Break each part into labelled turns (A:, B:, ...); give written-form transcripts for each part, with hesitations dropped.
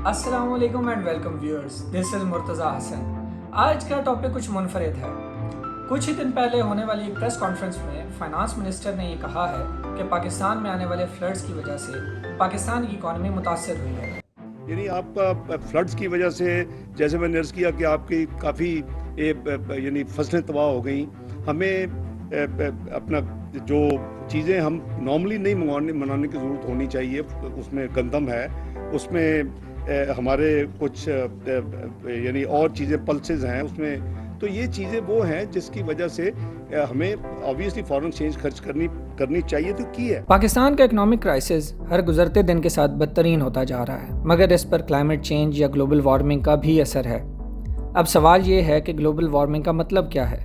A: السلام علیکم and welcome viewers, دس از مرتضیٰ حسن۔ آج کا ٹاپک کچھ منفرد ہے۔ کچھ ہی دن پہلے ہونے والی ایک پریس کانفرنس میں فائنانس منسٹر نے یہ کہا ہے کہ پاکستان میں آنے والے فلڈز کی وجہ سے پاکستان کی اکانومی متاثر ہوئی ہے۔
B: یعنی آپ کا فلڈز کی وجہ سے، جیسے میں نے عرض کیا کہ آپ کی کافی یعنی فصلیں تباہ ہو گئیں۔ ہمیں اپنا جو چیزیں ہم نارملی نہیں منانے کی ضرورت ہونی چاہیے، اس میں گندم ہے، اس میں ہمارے کچھ یعنی اور چیزیں پلسز ہیں اس میں، تو یہ چیزیں وہ ہیں جس کی وجہ سے ہمیں آبویسلی فارن ایکسچینج خرچ کرنی چاہیے، تو کی ہے۔
A: پاکستان کا اکنامک کرائسس ہر گزرتے دن کے ساتھ بدترین ہوتا جا رہا ہے، مگر اس پر کلائمیٹ چینج یا گلوبل وارمنگ کا بھی اثر ہے۔ اب سوال یہ ہے کہ گلوبل وارمنگ کا مطلب کیا ہے؟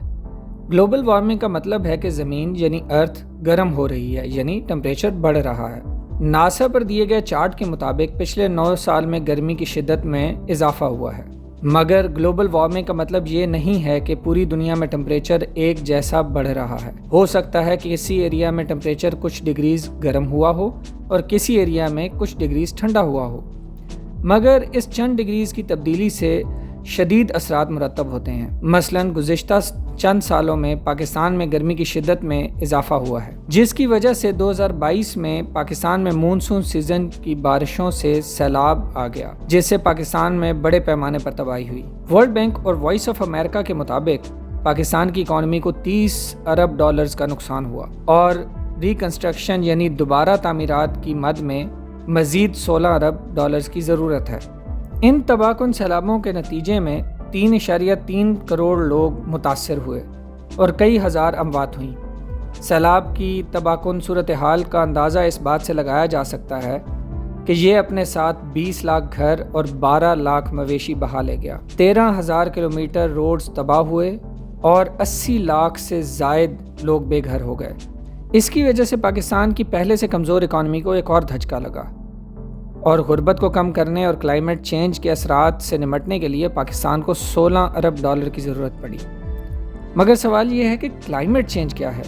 A: گلوبل وارمنگ کا مطلب ہے کہ زمین یعنی ارتھ گرم ہو رہی ہے، یعنی ٹمپریچر بڑھ رہا ہے۔ ناسا پر دیے گئے چارٹ کے مطابق پچھلے 9 سال میں گرمی کی شدت میں اضافہ ہوا ہے، مگر گلوبل وارمنگ کا مطلب یہ نہیں ہے کہ پوری دنیا میں ٹمپریچر ایک جیسا بڑھ رہا ہے۔ ہو سکتا ہے کہ کسی ایریا میں ٹمپریچر کچھ ڈگریز گرم ہوا ہو اور کسی ایریا میں کچھ ڈگریز ٹھنڈا ہوا ہو، مگر اس چند ڈگریز کی تبدیلی سے شدید اثرات مرتب ہوتے ہیں۔ مثلاً گزشتہ چند سالوں میں پاکستان میں گرمی کی شدت میں اضافہ ہوا ہے، جس کی وجہ سے 2022 میں پاکستان میں مونسون سیزن کی بارشوں سے سیلاب آ گیا، جس سے پاکستان میں بڑے پیمانے پر تباہی ہوئی۔ ورلڈ بینک اور وائس آف امریکہ کے مطابق پاکستان کی اکانومی کو $30 ارب کا نقصان ہوا اور ریکنسٹرکشن یعنی دوبارہ تعمیرات کی مد میں مزید $16 ارب کی ضرورت ہے۔ ان تباہ کن سیلابوں کے نتیجے میں 3.3 کروڑ لوگ متاثر ہوئے اور کئی ہزار اموات ہوئیں۔ سیلاب کی تباہ کن صورتحال کا اندازہ اس بات سے لگایا جا سکتا ہے کہ یہ اپنے ساتھ 20 لاکھ گھر اور 12 لاکھ مویشی بہا لے گیا۔ 13,000 کلومیٹر روڈز تباہ ہوئے اور 80 لاکھ سے زائد لوگ بے گھر ہو گئے۔ اس کی وجہ سے پاکستان کی پہلے سے کمزور اکانومی کو ایک اور دھچکا لگا اور غربت کو کم کرنے اور کلائمیٹ چینج کے اثرات سے نمٹنے کے لیے پاکستان کو $16 ارب کی ضرورت پڑی۔ مگر سوال یہ ہے کہ کلائمیٹ چینج کیا ہے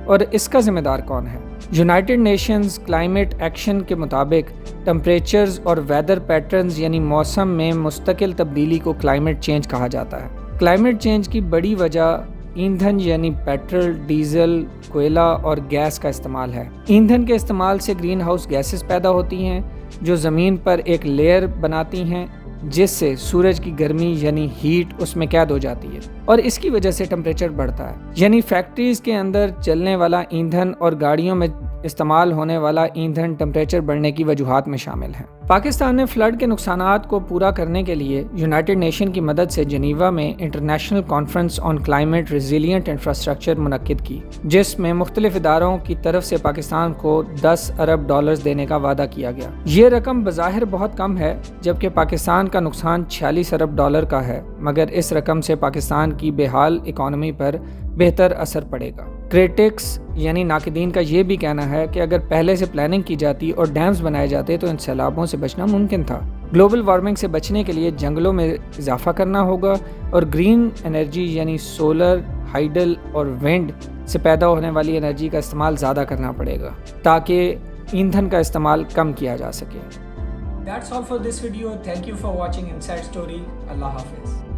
A: اور اس کا ذمہ دار کون ہے؟ یونائٹڈ نیشنز کلائمیٹ ایکشن کے مطابق ٹمپریچرز اور ویدر پیٹرنز یعنی موسم میں مستقل تبدیلی کو کلائمیٹ چینج کہا جاتا ہے۔ کلائمیٹ چینج کی بڑی وجہ ایندھن یعنی پیٹرول، ڈیزل، کوئلہ اور گیس کا استعمال ہے۔ ایندھن کے استعمال سے گرین ہاؤس گیسز پیدا ہوتی ہیں جو زمین پر ایک لیئر بناتی ہیں، جس سے سورج کی گرمی یعنی ہیٹ اس میں قید ہو جاتی ہے اور اس کی وجہ سے ٹمپریچر بڑھتا ہے۔ یعنی فیکٹریز کے اندر چلنے والا ایندھن اور گاڑیوں میں استعمال ہونے والا ایندھن ٹمپریچر بڑھنے کی وجوہات میں شامل ہیں۔ پاکستان نے فلڈ کے نقصانات کو پورا کرنے کے لیے یونائٹڈ نیشن کی مدد سے جنیوا میں international conference on climate resilient infrastructure منعقد کی، جس میں مختلف اداروں کی طرف سے پاکستان کو $10 ارب دینے کا وعدہ کیا گیا۔ یہ رقم بظاہر بہت کم ہے، جبکہ پاکستان کا نقصان $46 ارب کا ہے، مگر اس رقم سے پاکستان کی بحال اکانومی پر بہتر اثر پڑے گا۔ کریٹکس یعنی ناقدین کا یہ بھی کہنا ہے کہ اگر پہلے سے پلاننگ کی جاتی اور ڈیمز بنائے جاتے تو ان سیلابوں سے بچنا ممکن تھا۔ گلوبل وارمنگ سے بچنے کے لیے جنگلوں میں اضافہ کرنا ہوگا اور گرین انرجی یعنی سولر، ہائیڈل اور ونڈ سے پیدا ہونے والی انرجی کا استعمال زیادہ کرنا پڑے گا تاکہ ایندھن کا استعمال کم کیا جا سکے۔ That's all for this video. Thank you for watching Inside Story. اللہ حافظ۔